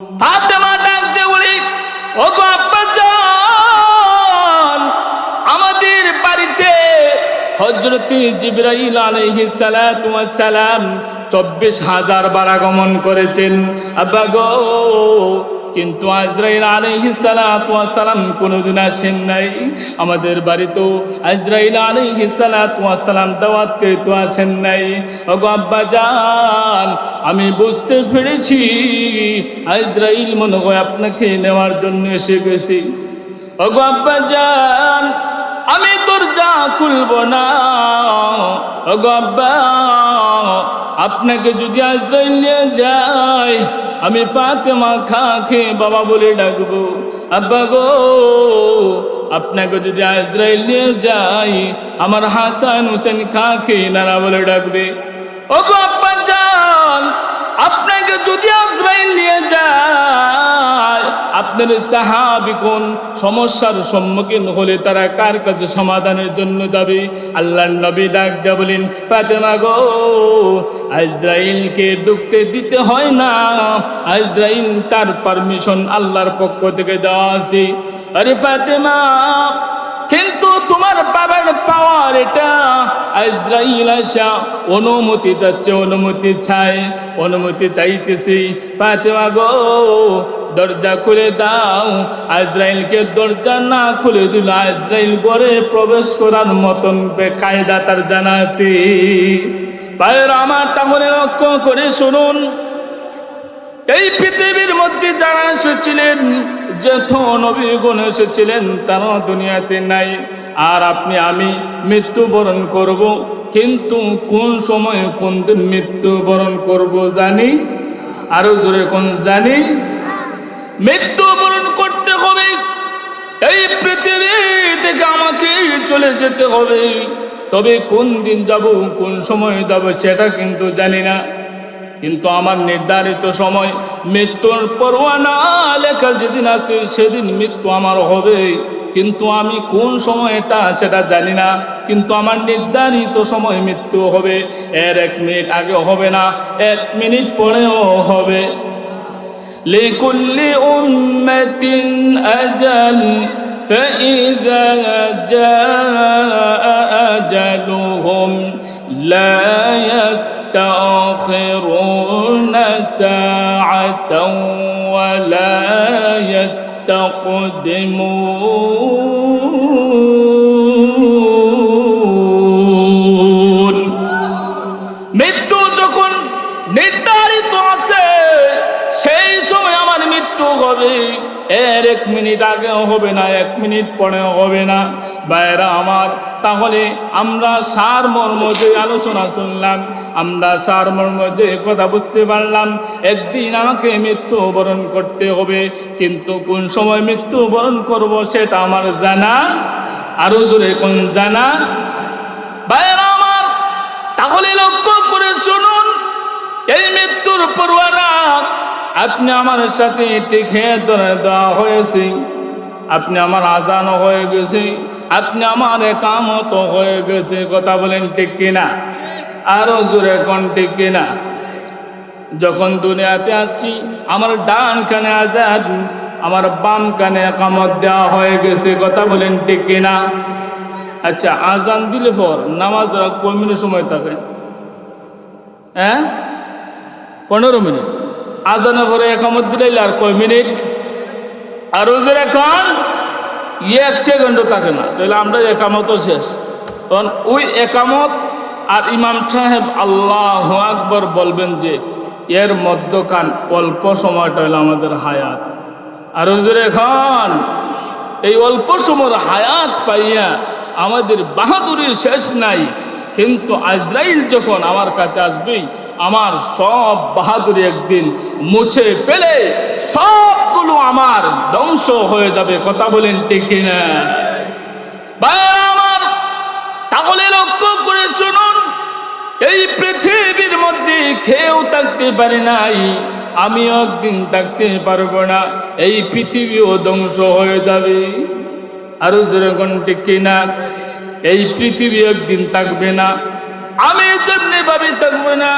ফাতেমা ডাকতে বলি, ওগো আব্বাজান, আমাদের বাড়িতে হযরত জিবরাইল আলাইহিস সালাতু ওয়াস সালাম 24,000 বার আগমন করেছেন আব্বা গো, কিন্তু আজরাইল আলাইহিস সালাতু ওয়াস সালাম কোনদিন আসেন নাই। আমাদের বাড়িতেও আজরাইল আলাইহিস সালাতু ওয়াস সালাম দাওয়াত খেতে আসেন নাই। ওগো আব্বাজান, আমি বুঝতে পেরেছি আজরাইল মনে হয় আপনাকে নেওয়ার জন্য এসে গেছি। ওগো আব্বাজান, আমি দরজা খুলব না। ওগো আব্বা, আপনাকে যদি আজরাইল নিয়ে যায়, আমি ফাতেমা খাকে বাবা বলে ডাকবো। আব্বা গো, আপনাকে যদি আজরাইল নিয়ে যাই, আমার হাসান হোসেন খাকে নানা বলে ডাকবে। ওগো আব্বাজান, আপনাকে যদি আজরাইল নিয়ে যায়, আপনার সাহাবী কোন সমস্যার সম্মুখীন হলে তারা কার কাছে সমাধানের জন্য যাবে? আল্লাহর নবী ডাক দিয়ে বলেন, ফাতেমা গো, আজরাইলকে ঢুকতে দিতে হয় না। আজরাইল তার পারমিশন আল্লাহর পক্ষ থেকে দেওয়া আছে। আরে ফাতেমা, কিন্তু তোমার বাবার পাওয়ার এটা। আজরাইল আসা অনুমতি চাচ্ছে, অনুমতি চায়, অনুমতি চাইতেছি। ফাতেমা গো, দরজা খুলে দাও। আজরাইলকে দরজা না খুলে দিল, আজরাইল ঘরে প্রবেশ করার মতন কায়দা তার জানা আছে। ভাইয়েরা আমার, তাহলে লক্ষ্য করে শুনুন, এই পৃথিবীর মধ্যে যারা এসেছিলেন, যত নবীগণ এসেছিলেন, তারা দুনিয়াতে নাই। আর আপনি আমি মৃত্যুবরণ করব, কিন্তু কোন সময় কোন দিন মৃত্যুবরণ করব জানি? আরো জোরে কোন জানি? মৃত্যুবরণ করতে হবে। এই পৃথিবী থেকে আমাকে চলে যেতে হবে। তবে কোন দিন যাব, কোন সময় যাব সেটা কিন্তু জানি না। কিন্তু আমার নির্ধারিত সময়, মৃত্যুর পরোয়ানা লেখা যেদিন আছে সেদিন মৃত্যু আমার হবে। কিন্তু আমি কোন সময়টা সেটা জানি না, কিন্তু আমার নির্ধারিত সময় মৃত্যু হবে। এর 1 মিনিট আগে হবে না, 1 মিনিট পরেও হবে। লিকুল্লি উম্মাতিন আজাল ফাইযা জাআ আজালুহুম লা يستأخرون ساعة ولا يستقدمون। মৃত্যু যখন নির্ধারিত আছে, সেই সময় আমার মৃত্যু হবে। এর 1 মিনিট আগেও হবে না, 1 মিনিট পরেও হবে না। ভাইরা আমার, তাহলে আমরা সারমর্ম যে আলোচনা শুনলাম, আমরা সারমর্ম যে কথা বুঝতে পারলাম, একদিন আমাকে মৃত্যুবরণ করতে হবে, কিন্তু কোন সময় মৃত্যুবরণ করব সেটা আমার জানা। আরো জোরে কোন জানা? ভাইরা আমার, তাহলে লক্ষ্য করে শুনুন, এই মৃত্যুর পরোয়ানা আপনি আমার সাথে টিকে ধরে দেওয়া হয়েছে। আপনি আমার আজানও হয়ে গেছে, আপনি আমার একামত হয়ে গেছে। কথা বলেন ঠিক কিনা? আরো জোরে কোন ঠিক কিনা? যখন দুনিয়াতে আসছি, আমার ডান কানে আজান, আমার বাম কানে একামত দেওয়া হয়ে গেছে। কথা বলেন ঠিক কিনা? আচ্ছা, আজান দিলে পর নামাজ কয় মিনিট সময় থাকে? 15 মিনিট। আজানের পরে একামত দিলে আর কয় মিনিট? আর ওদের এখন 1 সেকেন্ডও থাকে না। তাহলে আমরা একামতও শেষ। কারণ ওই একামত আর ইমাম সাহেব আল্লাহু আকবার বলবেন যে এর মধ্যখান অল্প সময়টা হলো আমাদের হায়াত। আর ওদের এখন এই অল্প সময়ের হায়াত পাইয়া আমাদের বাহাদুরির শেষ নাই। কিন্তু আজরাইল যখন আমার কাছে আসবে, আমার সব বাহাদুরি একদিন মুছে ফেলে সবগুলো আমার ধ্বংস হয়ে যাবে। কথা বলেন ঠিক কিনা? ভাইরা আমার, তাহলে লক্ষ্য করে শুনুন, এই পৃথিবীর মধ্যে কেউ থাকতে পারে নাই, আমিও একদিন থাকতে পারবো না। এই পৃথিবীও ধ্বংস হয়ে যাবে। আরো যেরকম ঠিক কিনা? এই পৃথিবী একদিন থাকবে না। আমি যেমনি ভাবে থাকবো না,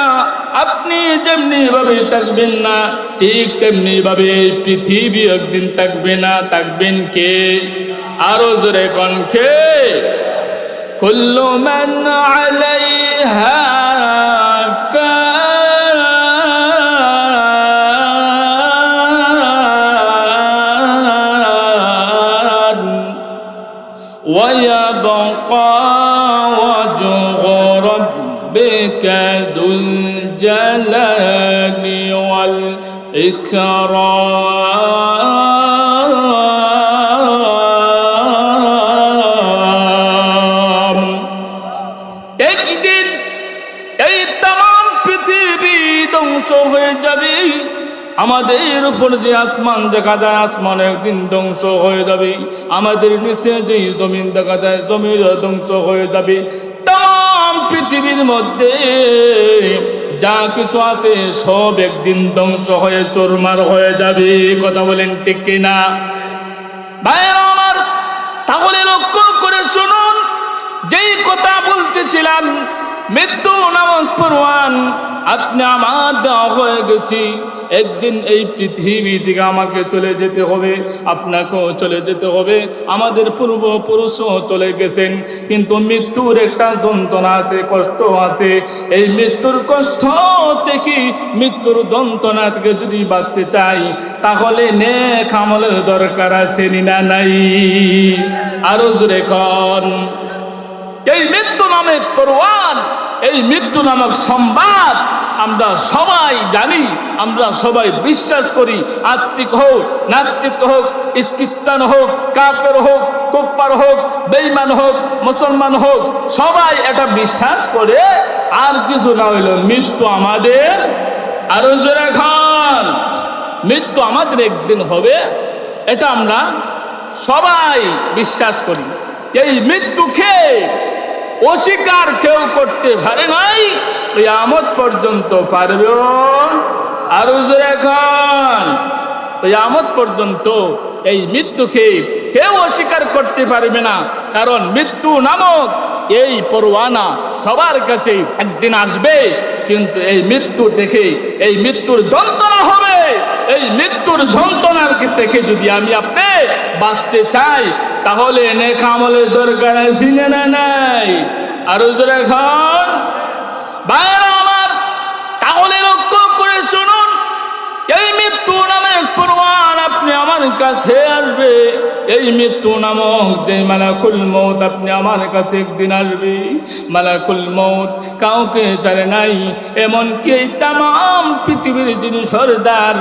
আপনি যেমনি ভাবে থাকবেন না, ঠিক তেমনি ভাবে পৃথিবী একদিন থাকবে না। থাকবেন কে? আরো জোরে কোন কে? কুল্লু মান আলাইহা ফান ওয়া ইয়াবকা ওয়াজহু রাব্বিকা যুল জালালি ওয়াল ইকরাম। একদিন এই তাম পৃথিবী ধ্বংস হয়ে যাবে। আমাদের উপর যে আসমান দেখা যায়, আসমান একদিন ধ্বংস হয়ে যাবে। আমাদের নিচে যে জমিন দেখা যায়, জমির ধ্বংস হয়ে যাবে। তাম পৃথিবীর মধ্যে যা কিছু আছে সব একদিন ধ্বংস হয়ে চুরমার হয়ে যাবে। কথা বলেন ঠিক কিনা? ভাইরা আমার, তাহলে লক্ষ্য করে শুনুন, যেই কথা বলতেছিলাম, মৃত্যু নামক পরওয়ান আপনি আমার দেওয়া হয়ে গেছি। একদিন এই পৃথিবী থেকে আমাকে চলে যেতে হবে, আপনাকেও চলে যেতে হবে। আমাদের পূর্বপুরুষও চলে গেছেন, কিন্তু মৃত্যুর একটা যন্ত্রণা আছে, কষ্ট আছে। এই মৃত্যুর কষ্ট থেকে, মৃত্যুর যন্ত্রণা থেকে যদি বাঁচতে চাই, তাহলে নেক আমলের দরকার আছে না নাই? আরো জোরে কোন। এই মৃত্যু নামক পরওয়ান, এই মৃত্যু নামক সংবাদ আমরা সবাই জানি, আমরা সবাই বিশ্বাস করি। আস্তিক হোক, নাস্তিক হোক, খ্রিস্টান হোক, কাফের হোক, কুফার হোক, বেঈমান হোক, মুসলমান হোক, সবাই এটা বিশ্বাস করে। আর কিছু না হইল মৃত্যু আমাদের, আরো জোরে খান, মৃত্যু আমাদের একদিন হবে, এটা আমরা সবাই বিশ্বাস করি। এই মৃত্যুকে অস্বীকার কেউ করতে পারে নাই, কিয়ামত পর্যন্ত পারবে। আরো জোরে খান, কিয়ামত পর্যন্ত এই মৃত্যুকে কেউ অস্বীকার করতে পারবে না। কারণ মৃত্যু নামক এই পরওয়ানা সবার কাছে একদিন আসবে, কিন্তু এই মৃত্যু থেকে, এই মৃত্যুর যন্ত্রণা হবে। এই মৃত্যুর যন্ত্রণার থেকে যদি আমি আপনি বাঁচতে চাই, তাহলে নেক আমলের দরকার আছে না নাই? আরো জোরে খান। ভাইরা আমার, তাহলে লক্ষ্য করে শুনুন, এই মৃত্যু নামক পরওয়ান আপনি আমার কাছে আসবে। এই মৃত্যু নামক যে মালাকুল মউত আপনি আমার কাছে একদিন আসবে। মালাকুল মউত কাউকে ছাড়ে নাই, এমনকি এই তাম পৃথিবীর যিনি সরদার,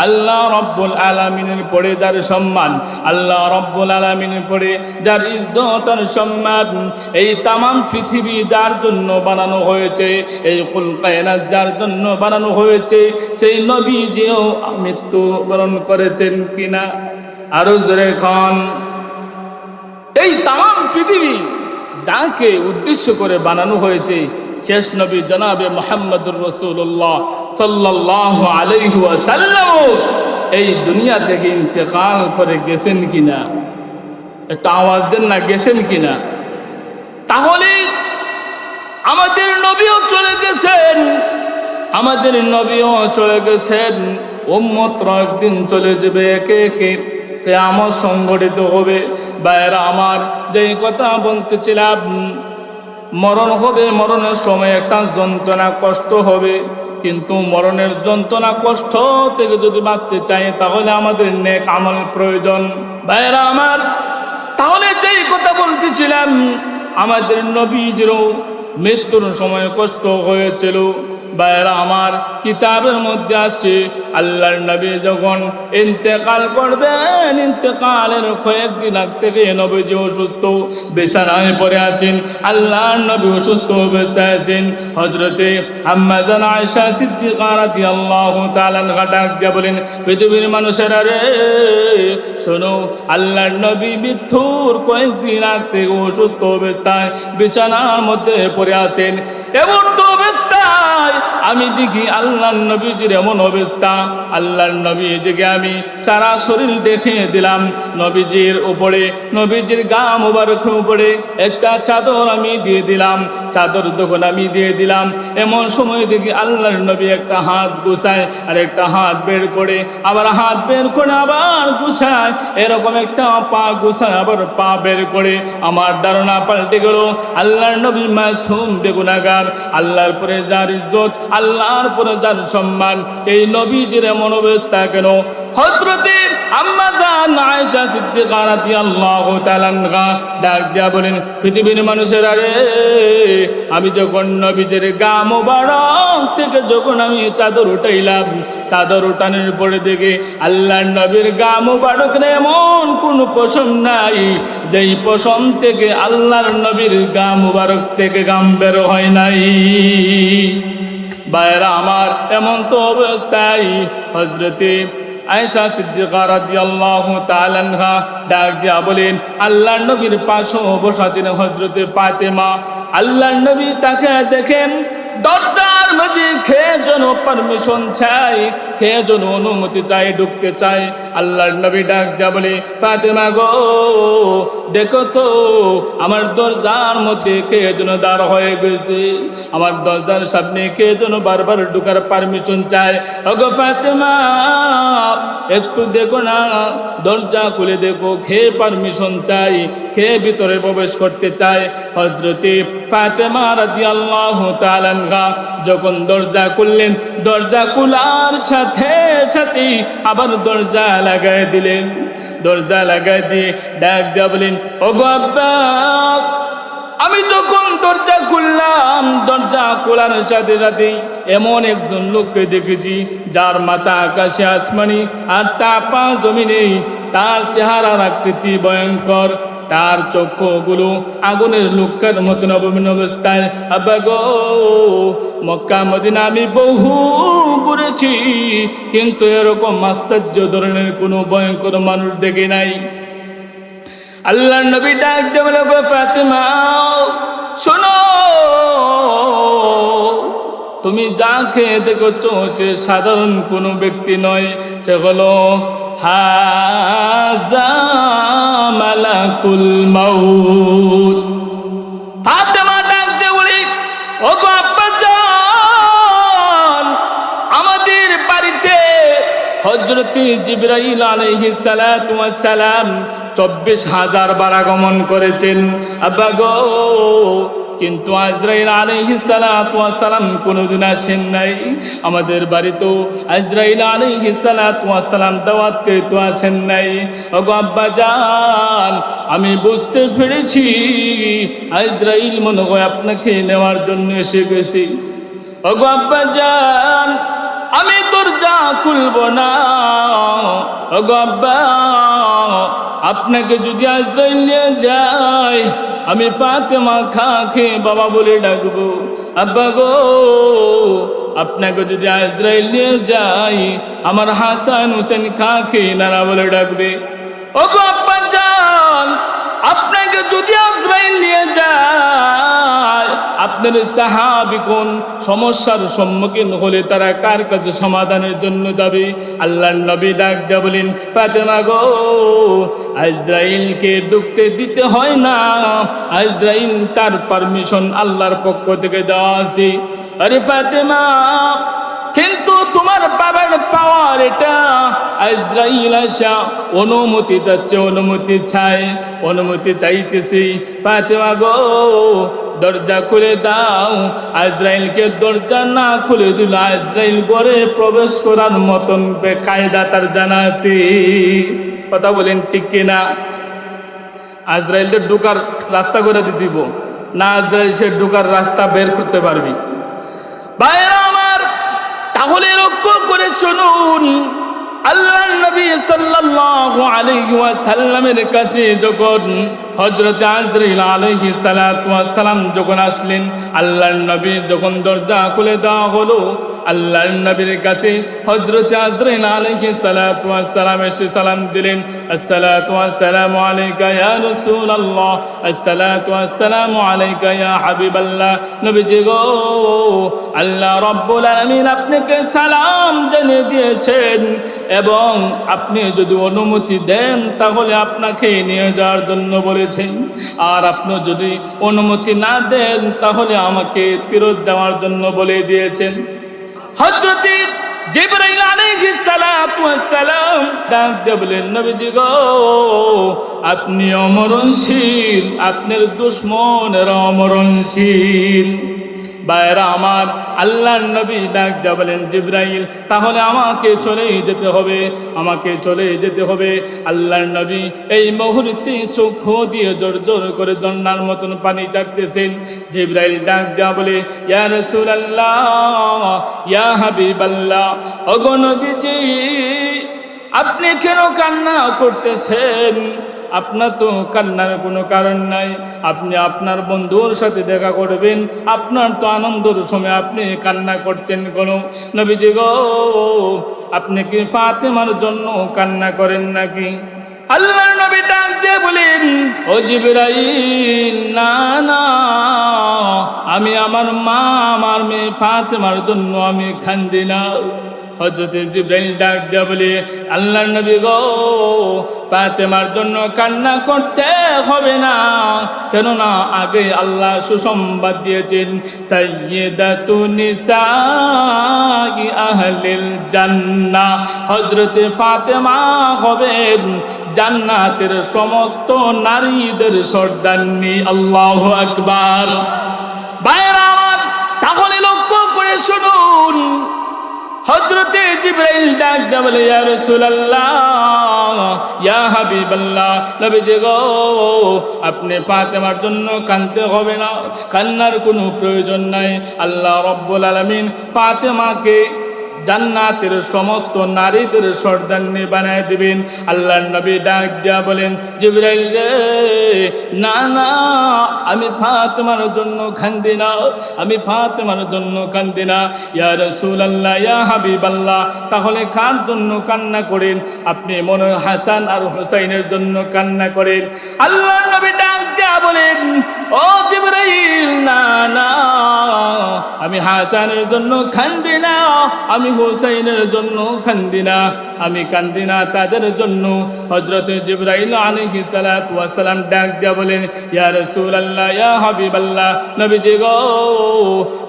আল্লাহ রব্বুল আলামিনের পরে যার সম্মান, আল্লাহ রব্বুল আলামিনের পরে যার ইজ্জত আর সম্মান, এই তাম পৃথিবী যার জন্য বানানো হয়েছে, এই কুল কায়নাত যার জন্য বানানো হয়েছে, সেই নবীজিও মৃত্যু বরণ করেছেন কিনা? আরো জোরে কোন। এই তাম পৃথিবী যাকে উদ্দেশ্য করে বানানো হয়েছে, শেষ নবী জনাবে মুহাম্মদুর রাসূলুল্লাহ সাল্লাল্লাহু আলাইহি ওয়াসাল্লাম এই দুনিয়া থেকে ইন্তেকাল করে গেছেন কিনা? একটা আওয়াজ দেন না, গেছেন কিনা? তাহলে আমাদের নবীও চলে গেছেন, আমাদের নবীও চলে গেছেন। উম্মতরা একদিন চলে যাবে, একে একে কিয়ামত সংঘটিত হবে। ভাইরা আমার, যেই কথা বলতেছিলাম, মরণ হবে, মরণের সময় একটা যন্ত্রণা কষ্ট হবে, কিন্তু মরণের যন্ত্রণা কষ্ট থেকে যদি বাঁচতে চাই, তাহলে আমাদের নেক আমল প্রয়োজন। ভাইরা আমার, তাহলে যেই কথা বলতেছিলাম, আমাদের নবীজিরও মৃত্যুর সময় কষ্ট হয়েছিল। ভাইরা আমার, কিতাবের মধ্যে আসছে, আল্লাহর নবী যখন ইন্তেকাল করবেন, ইন্তেকালের কয়েকদিন আগ থেকে নবীজি অসুস্থ, বিছানায় পড়ে আছেন। আল্লাহর নবী অসুস্থ অবস্থায় আছেন। হযরতে আম্মা জান আয়েশা সিদ্দিকা রাদিয়াল্লাহু তাআলা আনহা ডাক দিয়ে বলেন, পৃথিবীর মানুষেরা রে শোনো, আল্লাহর নবী মৃত্যুর কয়েকদিন আগ থেকে অসুস্থ অবস্থায় বিছানার মধ্যে পড়ে আছেন। এমন তো অবস্থায় আমি দেখি আল্লাহর নবীজির এমন অবস্থা, আল্লাহর নবীজিকে আমি সারা শরীর দেখে দিলাম। নবীজির উপরে, নবীজির গা মুবারকের উপরে একটা চাদর আমি দিয়ে দিলাম। চাদর যখন আমি দিয়ে দিলাম, এমন সময় দেখি আল্লাহর নবী একটা হাত গুছায় আর একটা হাত বের করে, আবার হাত বের করে আবার গুছায়, এরকম একটা পা গুছায় আবার পা বের করে। আমার ধারণা পাল্টে গেল আল্লাহর নবী মাসুম বেগুনাগার, আল্লাহর পরে যার ইজ্জত, আল্লাহর পরে যার সম্মান, এই নবীজির এমন অবস্থা কেন? হযরতে আম্মা জান আয়েশা সিদ্দিকা রাদিয়াল্লাহু তাআলা আনহা ডাক দিয়া বলেন, পৃথিবীর মানুষেরা রে, আমি যখন নবীজির গা মোবারক থেকে যখন আমি চাদর উঠাইলাম, চাদর উঠানোর পরে দেখে আল্লাহর নবীর গা মোবারকের এমন কোন পশম নাই যেই পশম থেকে আল্লাহর নবীর গা মোবারক থেকে গাম বের হয় নাই। ভাইরা আমার, এমন তো অবস্থায় হযরতে আয়েশা সিদ্দিকা রাদিয়াল্লাহু তাআলা আনহা ডাক দিয়া বলেন, আল্লাহর নবীর পাশে বসা ছিলেন হযরতে ফাতেমা। আল্লাহর নবী তাকে দেখেন দরজার মাঝে খেয়ে যেন পারমিশন চাই, খেয়ে যেন অনুমতি চাই, ঢুকতে চাই। আল্লাহর নবী ডাক দিয়া বলে, ফাতেমা গো, দেখো তো আমার দরজার মধ্যে খেয়ে যেন দাঁড় হয়ে গেছে, আমার দরজার সামনে খেয়ে যেন বারবার ঢুকার পারমিশন চায়। ওগো ফাতেমা, একটু দেখো না, দরজা খুলে দেখো, খেয়ে পারমিশন চাই, খেয়ে ভিতরে প্রবেশ করতে চায়। হযরতে ফাতেমা রাদিয়াল্লাহু তাআলা আনহা যখন দরজা খুললেন, দরজা খোলার সাথে সাথে আবার দরজা লাগাই দিলেন। দরজা লাগাই দিয়ে ডাক দিয়া বলেন, ওগো আব্বা, আমি যখন দরজা খুললাম, দরজা খোলার সাথে সাথে এমন একজন লোককে দেখেছি যার মাথা আকাশে আসমানি আর তা পা জমিনে, তার চেহারার আকৃতি ভয়ঙ্কর, তার চক্ষুগুলো আগুনের লোকের মতন অবতীর্ণ অবস্থায়। আব্বা গো, মক্কা মদিনা আমি বহু ঘুরেছি, কিন্তু এরকম আশ্চর্য ধরনের কোনো ভয়ঙ্কর মানুষ দেখি নাই। আল্লাহর নবী ডাক দিয়ে বলে, গো ফাতেমা শোনো, তুমি যাকে দেখছো সে সাধারণ কোনো ব্যক্তি নয়, সে হলো হাযা মালাকুল মাউত। ফাতেমা ডাক দিয়ে বলি, ওগো আব্বাজান, আমাদের বাড়িতে হযরত জিবরাইল আলাইহিস সালাতু ওয়াস সালাম 24,000 বার আগমন করেছেন আব্বা গো, কিন্তু আজরাইল আলাইহিস সালাতু ওয়াস সালাম কোনোদিন আসেন নাই। আমাদের বাড়িতেও আজরাইল আলাইহিস সালাতু ওয়াস সালাম দাওয়াত খেয়ে তো আসেন নাই। ওগো আব্বা জান, আমি বুঝতে পেরেছি আজরাইল মনে হয় আপনাকে নেওয়ার জন্য এসে গেছি। ওগো আব্বা জান, আমি দরজা খুলব না। ওগো আব্বা, আপনাকে যদি আজরাইল নিয়ে যায়, আমি ফাতেমা খাকে বাবা বলে ডাকবো। আব্বা গো, আপনাকে যদি আজরাইল নিয়ে যাই, আমার হাসান হোসেন খাকে নানা বলে ডাকবে। ওগো আব্বা জান, আপনাকে যদি আজরাইল নিয়ে যায়, আপনার সাহাবী কোন সমস্যার সম্মুখীন হলে তারা কার কাছে সমাধানের জন্য যাবে? আল্লাহর নবী ডাক দিয়া বলেন, ফাতেমা গো, আজরাইলকে ঢুকতে দিতে হয় না, আজরাইল তার পারমিশন আল্লাহর পক্ষ থেকে দেওয়া আছে। আরে ফাতেমা, কিন্তু তোমার বাবার পাওয়ার এটা, আজরাইল আসা অনুমতি চাচ্ছে, অনুমতি চায়, অনুমতি চাইতেছি। ফাতেমা গো, দরজা খুলে দাও। আজরাইলকে দরজা না খুলে দিল, আজরাইল ঘরে প্রবেশ করার মতন কায়দা তার জানা আছে। কথা বলেন ঠিক কিনা? আজরাইলদের ঢোকার রাস্তা করে দিব না, আজরাইল সে ঢোকার রাস্তা বের করতে পারবি। ভাইরা আমার, তাহলে লক্ষ্য করে শুনুন, আল্লাহর নবী সাল্লাল্লাহু আলাইহি ওয়াসাল্লামের কাছে যখন হযরত আজরাইল আলাইহিস সালাতু ওয়াস সালাম যখন আসলেন, আল্লাহর নবী যখন দরজা খুলে দেওয়া হলো, আল্লাহর নবীর কাছে হযরত আজরাইল আলাইহিস সালাতু ওয়াস সালাম এসে সালাম দিলেন। الصلاة والسلام عليك يا رسول الله الصلاة والسلام عليك يا حبيب الله নবীজি গো আল্লাহ রব্বুল আলামিন আপনাকে সালাম জানিয়ে দিয়েছেন এবং আপনি যদি অনুমতি দেন তাহলে আপনাকে নিয়ে যাওয়ার জন্য বলেছেন আর আপনি যদি অনুমতি না দেন তাহলে আমাকে ফেরত দেওয়ার জন্য বলে দিয়েছেন হযরত জিবরাইল আলাইহিস সালাতু ওয়াস সালাম ডাক দিয়ে বলেন নবীজি গো আপনি অমরণশীল আপনার দুশমনেরা অমরণশীল বাইরা আমার আল্লাহর নবী ডাক দিয়ে বলেন জিবরাইল তাহলে আমাকে চলেই যেতে হবে আমাকে চলে যেতে হবে আল্লাহর নবী এই মুহূর্তে চোখ দিয়ে জোর জোর করে ঝর্ণার মতন পানি চাকতেছেন জিবরাইল ডাক দিয়ে বলে ইয়া রাসূলুল্লাহ ইয়া হাবিবাল্লাহ ওগো নবীজি আপনি কেন কান্না করতেছেন আপনার তো কান্নার কোনো কারণ নাই আপনি আপনার বন্ধুর সাথে দেখা করবেন আপনার তো আনন্দের সময় আপনি কান্না করছেন কেন নবীজি গো আপনি কি ফাতেমার জন্য কান্না করেন নাকি আল্লাহর নবী ডাক দিয়ে বলেন ও জিবরাইল না না আমি আমার মা আমার মেয়ে ফাতেমার জন্য আমি কান্দি না হযরত জিবরাইল ডাক দিয়ে বলে আল্লাহর নবী গো ফাতেমার জন্য কান্না করতে হবে না কেননা আগে আল্লাহ সুসংবাদ দিয়েছেন সাইয়্যিদাতুন নিসাই আহলিল জান্নাহ হযরত ফাতেমা হবেন জান্নাতের সমস্ত নারীদের সর্দারনী আল্লাহু আকবার ভাইরা আমার তাহলে লক্ষ্য করে শুনুন হযরতে জিবরাইল ডাক দিয়ে বলে ইয়া রাসূলুল্লাহ ইয়া হাবিবাল্লাহ নবীজি গো আপনি ফাতেমার জন্য কাঁদতে হবে না কান্নার কোনো প্রয়োজন নাই আল্লাহ রাব্বুল আলামিন ফাতেমাকে জান্নাতের সমস্ত নারীদের সর্দারনী বানায় দিবেন আল্লাহর নবী ডাক দিয়া বলেন জিবরাইল রে না না আমি ফাতেমার জন্য কাঁদি না আমি ফাতেমার জন্য কাঁদি না ইয়া রাসূলুল্লাহ ইয়া হাবিবাল্লাহ তাহলে কার জন্য কান্না করেন আপনি মনে হাসান আর হুসাইনের জন্য কান্না করেন আল্লাহর নবী ডাক দিয়া বলেন ও জিবরাইল না না আমি হাসানের জন্য কাঁদি না আমি হুসাইনের জন্য কাঁদি না আমি কাঁদি না তাদের জন্য হযরত জিবরাইল আলাইহিস সালাতু ওয়াস সালাম ডাক দিয়া বলেন ইয়া রাসূলুল্লাহ ইয়া হাবিবাল্লাহ নবীজি গো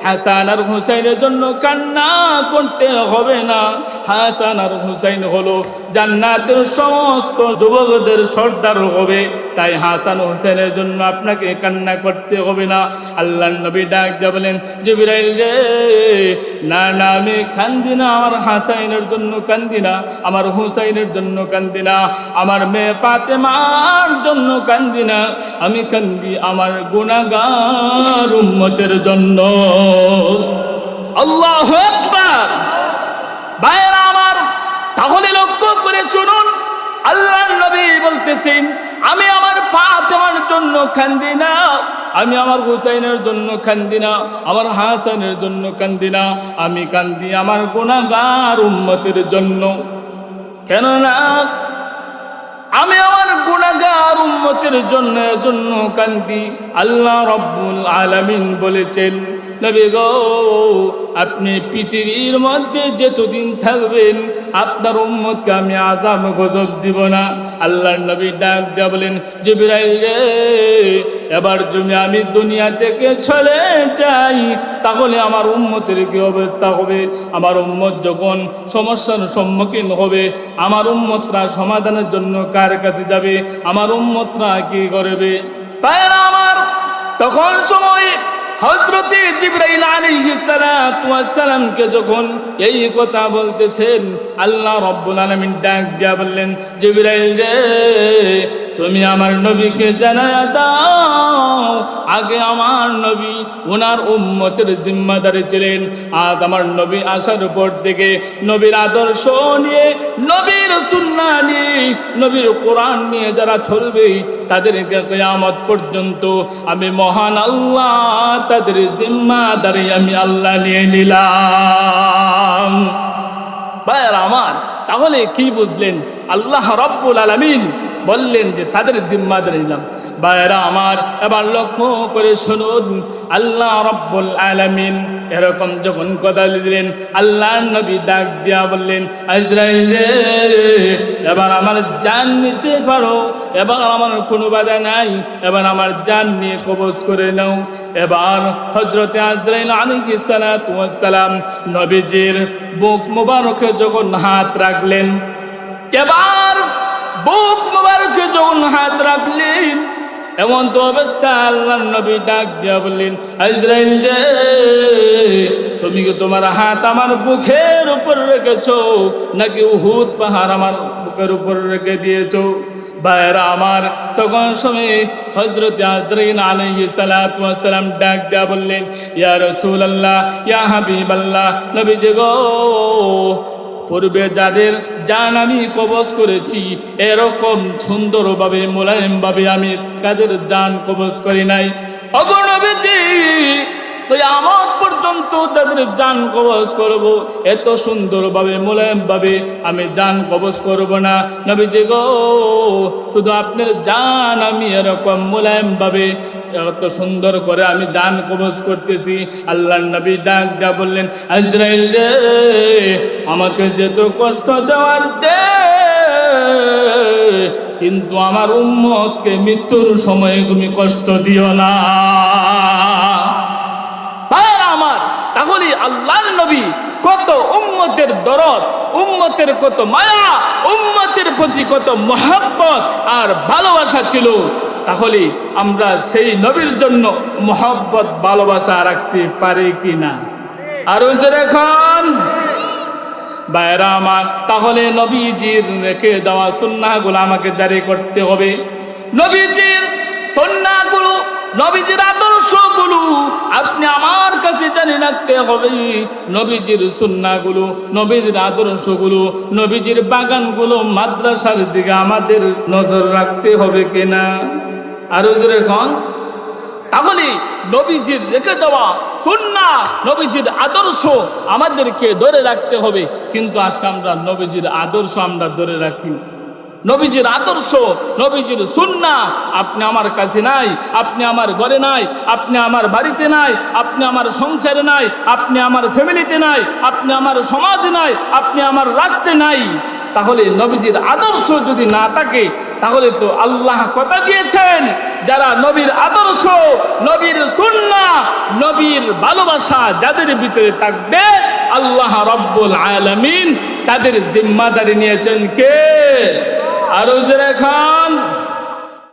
হাসান আর হুসাইনের জন্য কান্না করতে হবে না হাসান আর হুসাইন হলো জান্নাতের সমস্ত যুবকদের সর্দার হবে তাই হাসান হুসাইনের জন্য আপনাকে কান্না করতে হবে না আল্লাহর নবী ডাক দিয়া বলেন জিবরাইল রে না না আমি কান্দি না আমার হাসাইনের জন্য কান্দি না আমার হুসাইনের জন্য কান্দি না আমার মেয়ে ফাতেমার জন্য কান্দি না আমি কান্দি আমার গুনাহগার উম্মতের জন্য আল্লাহু আকবার ভাইরা আমার তাহলে লক্ষ্য করে শুনুন আল্লাহর নবী বলতেছেন আমি আমার ফাতেমার জন্য কান্দি না আমি আমার হুসাইনের জন্য কান্দি না আমার হাসানের জন্য কান্দি না আমি কান্দি আমার গুনাহগার উম্মতের জন্য কেননা আমি আমার গুনাহগার উম্মতের জন্য কান্দি আল্লাহ রাব্বুল আলামিন বলেছেন নবী গো আপনি পৃথিবীর মধ্যে যতদিন থাকবেন আপনার উম্মতকে আমি আযাব গজব দিব না আল্লাহর নবী ডাক দিয়ে বলেন জিবরাইল রে এবার যদি আমি দুনিয়া থেকে চলে যাই তাহলে আমার উম্মতের কি অবস্থা হবে আমার উম্মত যখন সমস্যার সম্মুখীন হবে আমার উম্মতরা সমাধানের জন্য কার কাছে যাবে আমার উম্মতরা কি করবে ভাইরা আমার তখন সময় হযরত জিবরাইল আলাইহিস সালাতু ওয়াস সালামকে যখন এই কথা বলতেছেন আল্লাহ রাব্বুল আলামিন ডাক দিয়া বললেন জিবরাইল রে তুমি আমার নবীকে জানায়া দাও আগে আমার নবী ওনার উম্মতের জিম্মাদারি ছিলেন আজ আমার নবী আসার পর থেকে নবীর আদর্শ নিয়ে নবীর সুন্নাহ নিয়ে নবীর কোরআন নিয়ে যারা চলবে তাদেরকে কিয়ামত পর্যন্ত আমি মহান আল্লাহ তাদের জিম্মাদারি আমি আল্লাহ নিয়ে নিলাম ভাইরা আমার তাহলে কি বুঝলেন? আল্লাহ রাব্বুল আলামিন বললেন যে তাদের জিম্মাদারি নিলাম। ভাইরা আমার, এবার লক্ষ্য করে শুনুন, আল্লাহ রাব্বুল আলামিন এরকম যখন কথা দিলেন, আল্লাহ নবী ডাক দিয়া বললেন, আজরাইল রে, এবার আমার জান নিতে পারো, এবার আমার কোনো বাধা নাই, এবার আমার জান নিয়ে কবজ করে নাও। এবার হযরতে আজরাইল আলাইহিস সালাতু ওয়াস সালাম নবীজির বুক মোবারকে যখন হাত রাখলেন, এবার বুক মোবারকে যখন হাত রাখলেন, এমন তো অবস্থা আল্লাহর নবী ডাক দিয়া বললেন, আজরাইল রে, তুমি কি তোমার হাত আমার বুকের উপর রেখেছো নাকি উহুদ পাহাড় আমার বুকের উপর রেখে দিয়েছো? ভাইরা আমার, তখন সময় হযরত আজরাইল আলাইহিস সালাতু ওয়াস সালাম ডাক দিয়া বললেন, ইয়া রাসূলুল্লাহ, ইয়া হাবিবাল্লাহ, নবীজি গো, পূর্বে যাদের জান আমি কবজ করেছি, এরকম সুন্দরভাবে মোলায়েমভাবে আমি কাদের জান কবজ করি নাই। ওগো নবীজি, কিয়ামত পর্যন্ত তাদের জান কবজ করব, এত সুন্দরভাবে মোলায়েমভাবে আমি জান কবজ করব না। নবীজি গো, শুধু আপনার জান আমি এরকম মোলায়েমভাবে এত সুন্দর করে আমি জান কবজ করতেছি। আল্লাহর নবী ডাক দিয়া বললেন, আজরাইল রে, আমাকে যেত কষ্ট দেওয়ার দে, কিন্তু আমার উম্মতকে মৃত্যুর সময় তুমি কষ্ট দিও না। আমার তাহলে আল্লাহর নবী কত উম্মতের দরদ, উম্মতের কত মায়া, উম্মতের প্রতি কত মহব্বত আর ভালোবাসা ছিল। তাহলে আমরা সেই নবীর জন্য মহব্বত ভালোবাসা রাখতে পারি কি না? আর ওই যে এখন ভাইরা আমার, তাহলে নবীজির রেখে দেওয়া সুন্নাহগুলো আমাকে জারি করতে হবে। নবীজির সুন্নাহগুলো, নবীজির আদর্শগুলো আপনি আমার কাছে জানি রাখতে হবে। নবীজির সুন্নাহগুলো, নবীজির আদর্শগুলো, নবীজির বাগানগুলো, মাদ্রাসার দিকে আমাদের নজর রাখতে হবে কিনা? আরো জোরে এখন, তাহলে নবীজির রেখে যাওয়া সুন্নাহ, নবীজির আদর্শ আমাদেরকে ধরে রাখতে হবে। কিন্তু আজকে আমরা নবীজির আদর্শ আমরা ধরে রাখি। নবীজির আদর্শ, নবীজির সুন্নাহ আপনি আমার কাছে নাই, আপনি আমার ঘরে নাই, আপনি আমার বাড়িতে নাই, আপনি আমার সংসারে নাই, আপনি আমার ফ্যামিলিতে নাই, আপনি আমার সমাজে নাই, আপনি আমার রাষ্ট্রে নাই। তাহলে নবীজির আদর্শ যদি না থাকে, তাহলে তো আল্লাহ কথা দিয়েছেন, যারা নবীর আদর্শ, নবীর সুন্নাহ, নবীর ভালোবাসা যাদের ভিতরে থাকবে, আল্লাহ রাব্বুল আলামিন তাদের জিম্মাদারি নিয়েছেন কে? আরো যে এখন